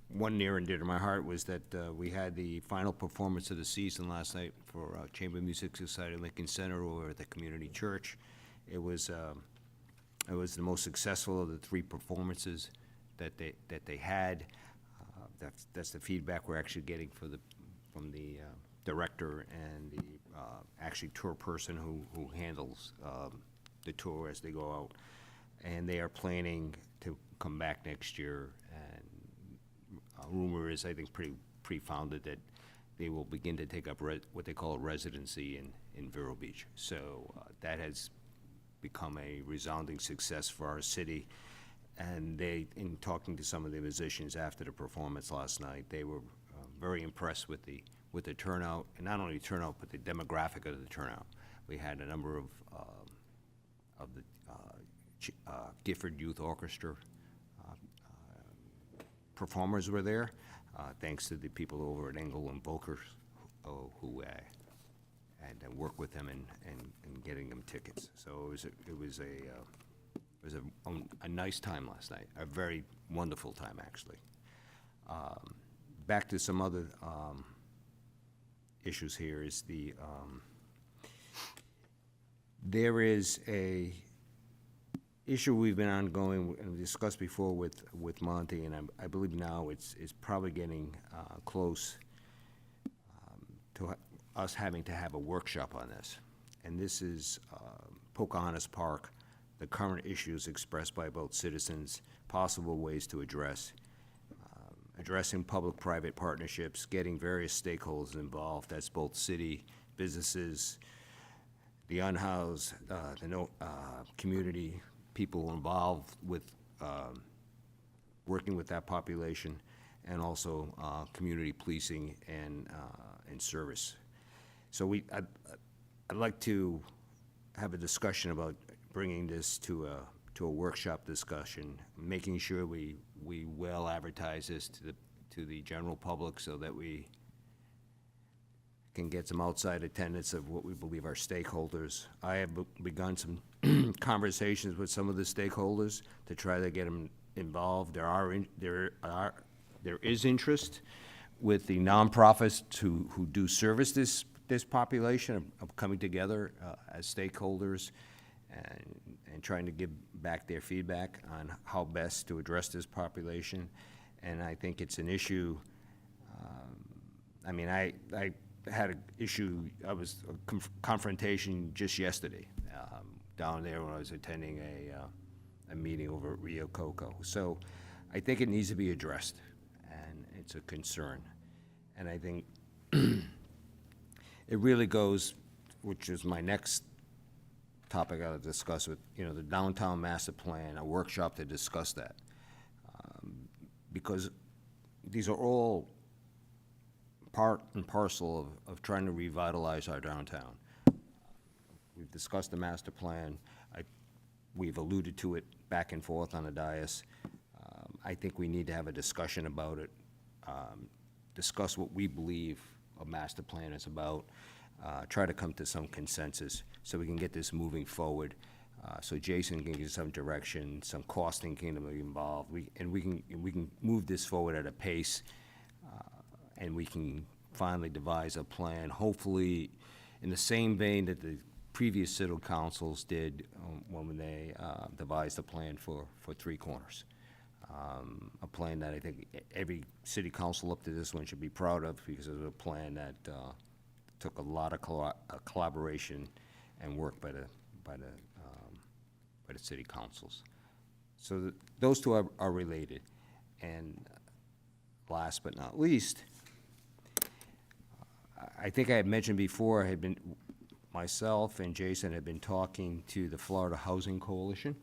one near and dear to my heart was that we had the final performance of the season last night for Chamber Music Society Lincoln Center over at the community church. It was the most successful of the 3 performances that they had. That's the feedback we're actually getting from the director and the actually tour person who handles the tour as they go out. And they are planning to come back next year. And rumor is, I think, pretty founded that they will begin to take up what they call a residency in Vero Beach. So that has become a resounding success for our city. And in talking to some of the musicians after the performance last night, they were very impressed with the turnout, and not only turnout, but the demographic of the turnout. We had a number of the Gifford Youth Orchestra performers were there, thanks to the people over at Engel and Volker who had worked with them and getting them tickets. So it was a nice time last night, a very wonderful time, actually. Back to some other issues here is there is a issue we've been ongoing and discussed before with Monty, and I believe now it's probably getting close to us having to have a workshop on this. And this is Pocahontas Park, the current issues expressed by both citizens, possible ways to addressing public-private partnerships, getting various stakeholders involved. That's both city, businesses, the unhoused, community, people involved with working with that population, and also community policing and service. So I'd like to have a discussion about bringing this to a workshop discussion, making sure we well advertise this to the general public so that we can get some outside attendance of what we believe are stakeholders. I have begun some conversations with some of the stakeholders to try to get them involved. There is interest with the nonprofits who do service this population of coming together as stakeholders and trying to give back their feedback on how best to address this population. And I think it's an issue. I had an issue. I was a confrontation just yesterday down there when I was attending a meeting over at Rio Coco. So I think it needs to be addressed, and it's a concern. And I think it really goes, which is my next topic I'll discuss with, the downtown master plan, a workshop to discuss that. Because these are all part and parcel of trying to revitalize our downtown. We've discussed the master plan. We've alluded to it back and forth on the dais. I think we need to have a discussion about it, discuss what we believe a master plan is about, try to come to some consensus so we can get this moving forward. So Jason can give some direction, some costing can be involved. We can move this forward at a pace, and we can finally devise a plan, hopefully in the same vein that the previous city councils did when they devised a plan for Three Corners. A plan that I think every city council up to this one should be proud of, because it was a plan that took a lot of collaboration and work by the city councils. So those two are related. And last but not least, I think I had mentioned before, myself and Jason had been talking to the Florida Housing Coalition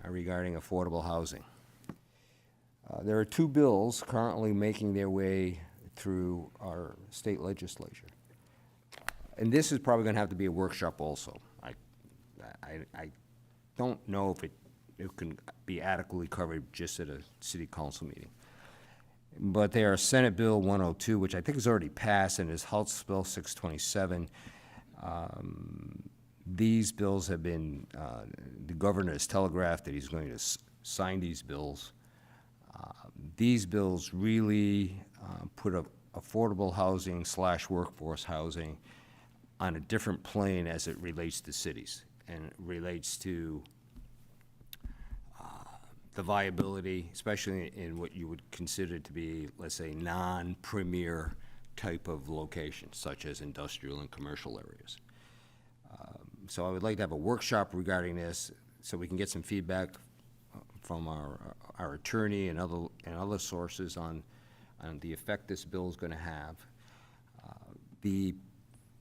regarding affordable housing. There are two bills currently making their way through our state legislature. And this is probably gonna have to be a workshop also. I don't know if it can be adequately covered just at a city council meeting. But they are Senate Bill 102, which I think is already passed, and is House Bill 627. These bills have been, the governor has telegraphed that he's going to sign these bills. These bills really put affordable housing / workforce housing on a different plane as it relates to cities, and it relates to the viability, especially in what you would consider to be, let's say, non-premier type of locations, such as industrial and commercial areas. So I would like to have a workshop regarding this, so we can get some feedback from our attorney and other sources on the effect this bill is going to have. The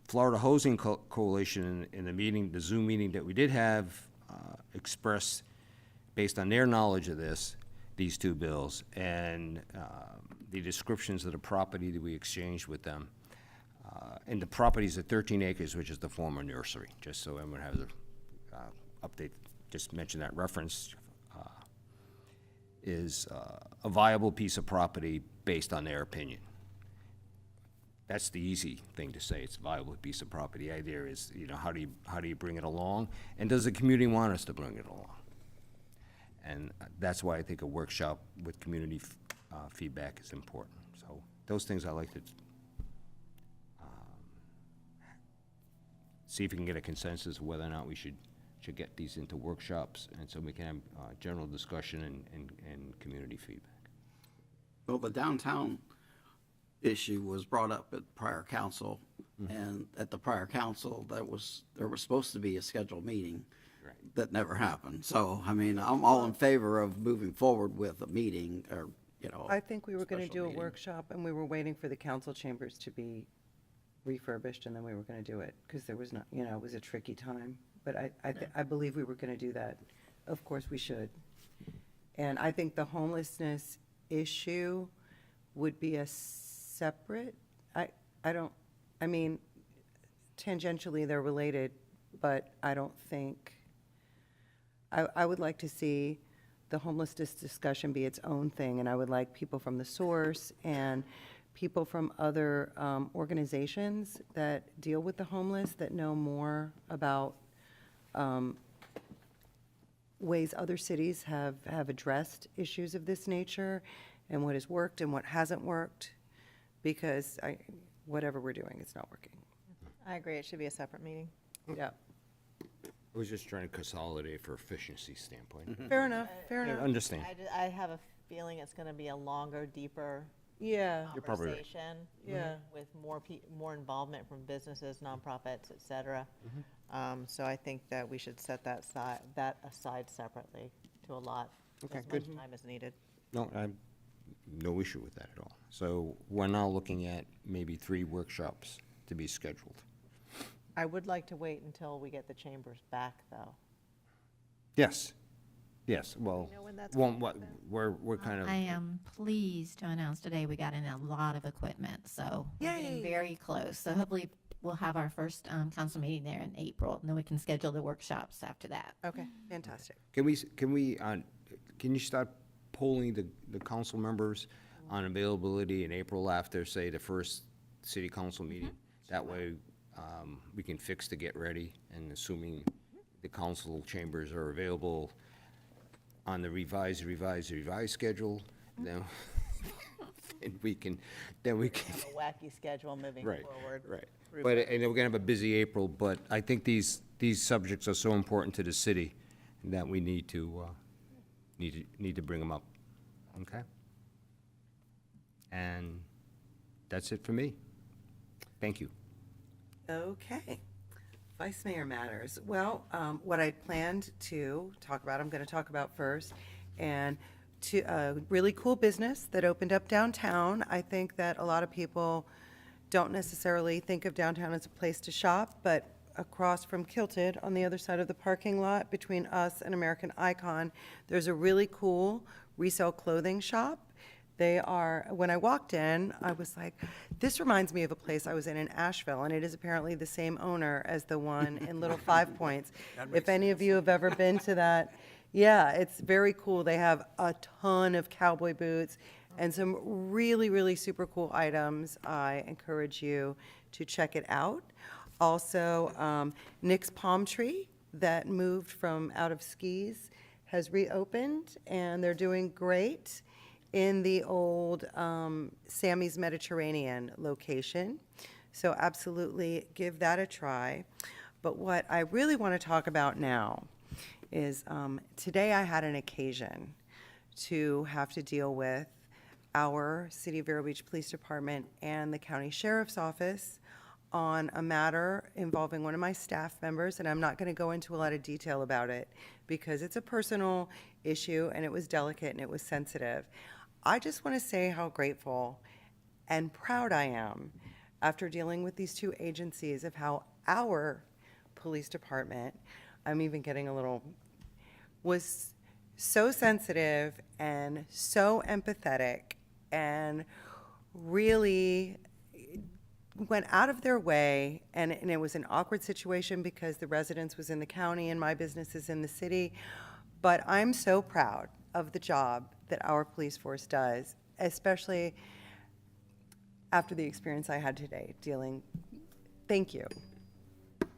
Florida Housing Coalition in the Zoom meeting that we did have, expressed, based on their knowledge of these two bills, and the descriptions of the property that we exchanged with them. And the property is at 13 acres, which is the former nursery, just so everyone has an update, just mention that reference, is a viable piece of property based on their opinion. That's the easy thing to say, it's a viable piece of property. The idea is, how do you bring it along? And does the community want us to bring it along? And that's why I think a workshop with community feedback is important. So those things I like to see if we can get a consensus of whether or not we should get these into workshops, and so we can have general discussion and community feedback. Well, the downtown issue was brought up at prior council, and at the prior council, there was supposed to be a scheduled meeting. Right. That never happened. So, I'm all in favor of moving forward with a meeting, or, I think we were going to special do a meeting. workshop, and we were waiting for the council chambers to be refurbished, and then we were going to do it, because there was not, it was a tricky time. But I believe we were going to do that. Of course, we should. And I think the homelessness issue would be a separate, I don't, I mean, tangentially they're related, but I don't think, I would like to see the homelessness discussion be its own thing, and I would like people from the source and people from other organizations that deal with the homeless, that know more about ways other cities have addressed issues of this nature, and what has worked and what hasn't worked, because whatever we're doing, it's not working. I agree, it should be a separate meeting. Yeah, I was just trying to consolidate for efficiency standpoint. fair enough, fair I enough. understand. I have a feeling it's gonna be a longer, deeper Yeah, You're probably right. conversation. Yeah. With more involvement from businesses, nonprofits, et cetera. So I think that we should set that aside separately to allot Okay, as much good. time as needed. No, I'm, no issue with that at all. So we're now looking at maybe 3 workshops to be scheduled. I would like to wait until we get the chambers back, though. Yes, yes, well, know when that's well, gonna what, we're kind of, I am pleased to announce today we got in a lot of equipment, so we're getting Yay. very close. So hopefully we'll have our first council meeting there in April, and then we can schedule the workshops after that. okay, fantastic. can you start polling the council members on availability in April after, say, the first city council meeting? That way, we can fix to get ready, and assuming the council chambers are available on the revised schedule, then, then we can, A wacky schedule moving right, forward. right. But, and we're gonna have a busy April, but I think these subjects are so important to the city that we need to bring them up, okay? And that's it for me. Thank you. Okay. Vice Mayor matters. Well, what I planned to talk about, I'm going to talk about first. And to a really cool business that opened up downtown. I think that a lot of people don't necessarily think of downtown as a place to shop, but across from Kilted, on the other side of the parking lot, between us and American Icon, there's a really cool resale clothing shop. They are, when I walked in, I was like, this reminds me of a place I was in Asheville, and it is apparently the same owner as the one in Little Five Points. If any of you have ever been to that, yeah, it's very cool. They have a ton of cowboy boots and some really, really super cool items. I encourage you to check it out. Also, Nick's Palm Tree, that moved from out of skis, has reopened, and they're doing great in the old Sammy's Mediterranean location. So absolutely give that a try. But what I really want to talk about now is today I had an occasion to have to deal with our City of Vero Beach Police Department and the County Sheriff's Office on a matter involving one of my staff members, and I'm not going to go into a lot of detail about it because it's a personal issue and it was delicate and it was sensitive. I just want to say how grateful and proud I am after dealing with these two agencies of how our police department, I'm even getting a little, was so sensitive and so empathetic and really went out of their way, and it was an awkward situation because the residence was in the county and my business is in the city, but I'm so proud of the job that our police force does, especially after the experience I had today dealing. Thank you.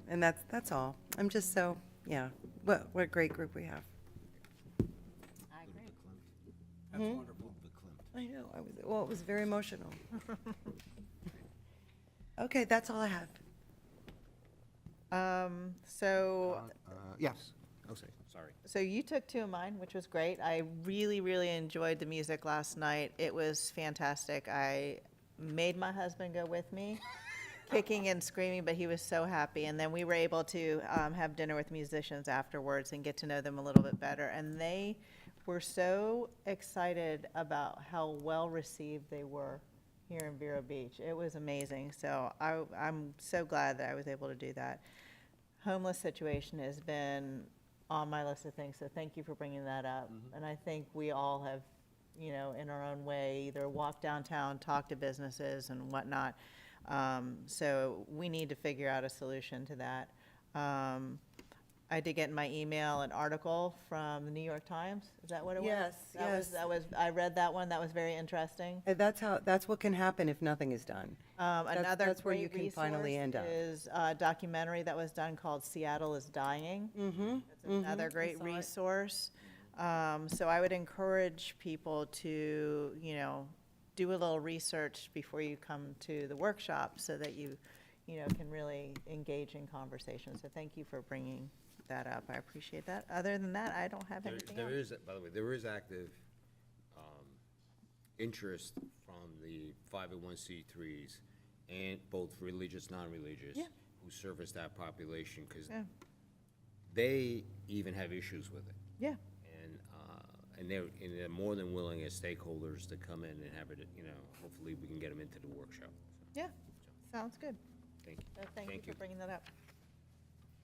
And that's all. I'm just so, yeah, what a great group we have. I agree. That's wonderful. I know, it was very emotional. Okay, that's all I have. Yes, sorry. So you took two of mine, which was great. I really, really enjoyed the music last night. It was fantastic. I made my husband go with me, kicking and screaming, but he was so happy. And then we were able to have dinner with musicians afterwards and get to know them a little bit better. And they were so excited about how well received they were here in Vero Beach. It was amazing. So I'm so glad that I was able to do that. Homeless situation has been on my list of things, so thank you for bringing that up. And I think we all have you know, in our own way, either walk downtown, talk to businesses and whatnot. So we need to figure out a solution to that. I did get in my email an article from the New York Times. Is that what it was? Yes, yes. I read that one. That was very interesting. That's what can happen if nothing is done. Another that's where you great can finally resource end up. is a documentary that was done called Seattle is Dying. It's another great resource. So I would encourage people to, you know, do a little research before you come to the workshop so that you know, can really engage in conversation. So thank you for bringing that up. I appreciate that. Other than that, I don't have anything There else. is, by the way, there is active interest from the 501c3s and both religious, non-religious, Yeah. who service that population, because Yeah. they even have issues with it. Yeah. And they're more than willing as stakeholders to come in and have it, you know, hopefully we can get them into the workshop. Yeah. Sounds good. Thank you. So thank you for bringing that up.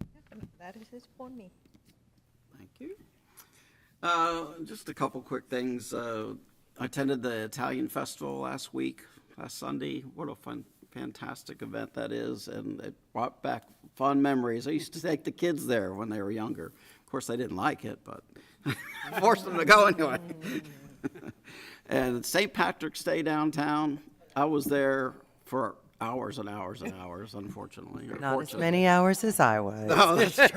Yeah, that is it for me. Thank you. Just a couple quick things. I attended the Italian Festival last Sunday. What a fantastic event that is, and it brought back fond memories. I used to take the kids there when they were younger. Of course, they didn't like it, but forced them to go anyway. And St. Patrick's Day downtown, I was there for hours and hours and hours, unfortunately. or Not as fortunately. many hours as I was. No, that's true.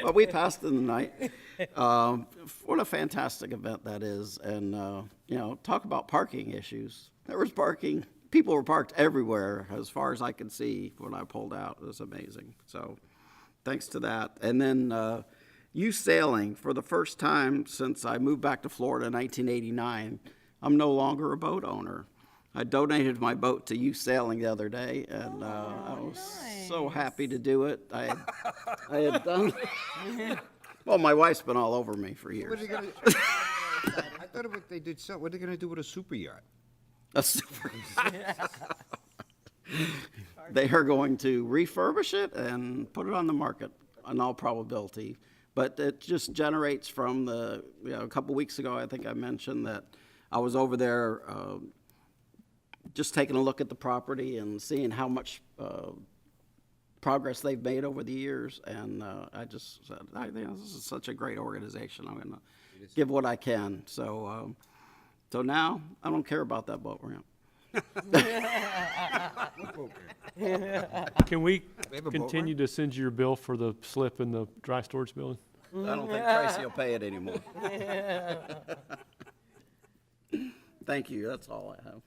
But we passed in the night. What a fantastic event that is. And, you know, talk about parking issues. There was parking. People were parked everywhere as far as I could see when I pulled out. It was amazing. So thanks to that. And then youth sailing. For the first time since I moved back to Florida in 1989, I'm no longer a boat owner. I donated my boat to youth sailing the other day, and I was so happy to do it. I had done. Well, my wife's been all over me for years. What are they gonna, I thought what they did, what are they gonna do with a super yacht? A super. They are going to refurbish it and put it on the market, in all probability. But it just generates from the, you know, a couple weeks ago, I think I mentioned that I was over there just taking a look at the property and seeing how much progress they've made over the years. And I just said, I think this is such a great organization. I'm going to give what I can. So, so now I don't care about that boat ramp. Can we They have a boat continue to send you your bill for the slip in the dry storage building? I don't think Tracy will pay it anymore. Thank you. That's all I have.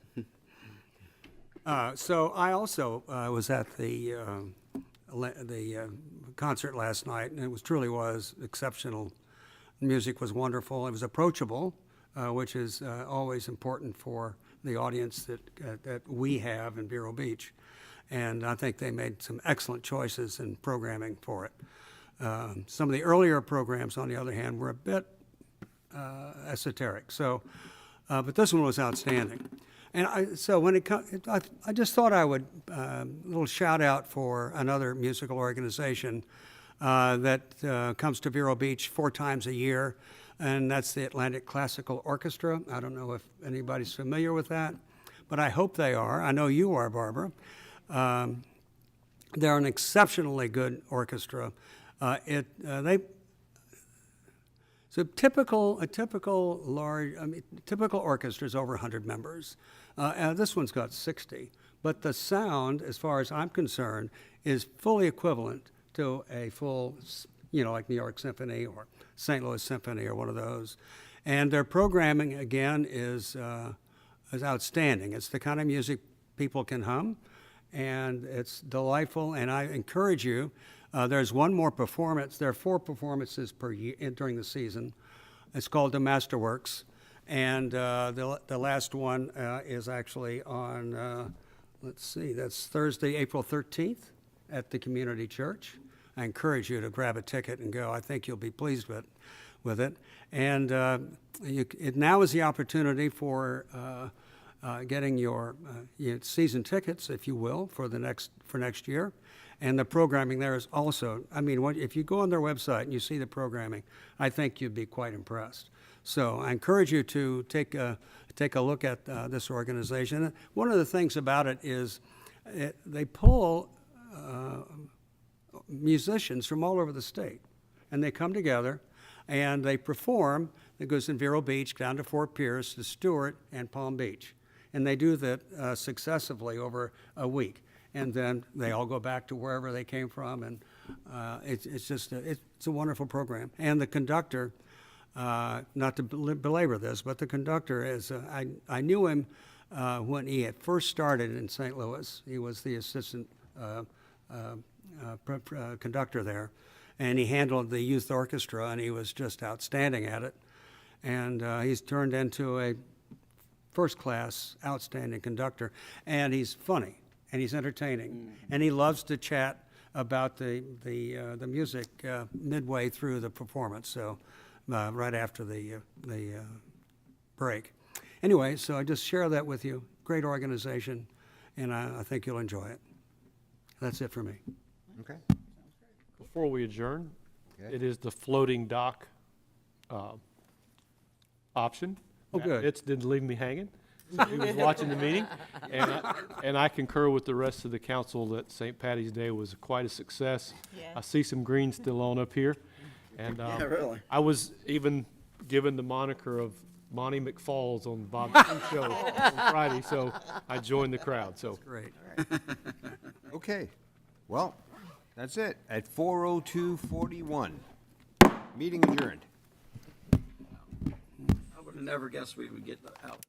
So I also was at the concert last night, and it truly was exceptional. The music was wonderful. It was approachable, which is always important for the audience that we have in Vero Beach. And I think they made some excellent choices in programming for it. Some of the earlier programs, on the other hand, were a bit esoteric. So, but this one was outstanding. And so when it comes, I just thought I would, a little shout out for another musical organization that comes to Vero Beach 4 times a year, and that's the Atlantic Classical Orchestra. I don't know if anybody's familiar with that, but I hope they are. I know you are, Barbara. They're an exceptionally good orchestra. So typical orchestra is over 100 members. This one's got 60. But the sound, as far as I'm concerned, is fully equivalent to a full, you know, like New York Symphony or St. Louis Symphony or one of those. And their programming, again, is outstanding. It's the kind of music people can hum, and it's delightful. And I encourage you, there's one more performance. There are 4 performances per year during the season. It's called the Masterworks. And the last one is actually on, let's see, that's Thursday, April 13th at the Community Church. I encourage you to grab a ticket and go. I think you'll be pleased with it. And now is the opportunity for getting your season tickets, if you will, for next year. And the programming there is also, I mean, if you go on their website and you see the programming, I think you'd be quite impressed. So I encourage you to take a look at this organization. One of the things about it is they pull musicians from all over the state, and they come together and they perform. It goes in Vero Beach down to Fort Pierce to Stewart and Palm Beach, and they do that successively over a week, and then they all go back to wherever they came from, and it's just it's a wonderful program. And the conductor, not to belabor this, but the conductor is I knew him when he had first started in St. Louis. He was the assistant conductor there, and he handled the youth orchestra, and he was just outstanding at it. And he's turned into a first-class, outstanding conductor, and he's funny, and he's entertaining, and he loves to chat about the music midway through the performance, so right after the break. Anyway, so I just share that with you. Great organization, and I think you'll enjoy it. That's it for me. Okay. Before we adjourn, Okay. it is the floating dock option. Oh, good. It didn't leave me hanging. So he was watching the meeting, and I concur with the rest of the council that St. Patty's Day was quite a success. Yeah. I see some green still on up here, and Yeah, really. I was even given the moniker of Monty McFalls on Bob Stone Show on Friday, so I joined the crowd. So Great. Okay, well, that's it, at 4:02:41. Meeting adjourned. I would have never guessed we would get out.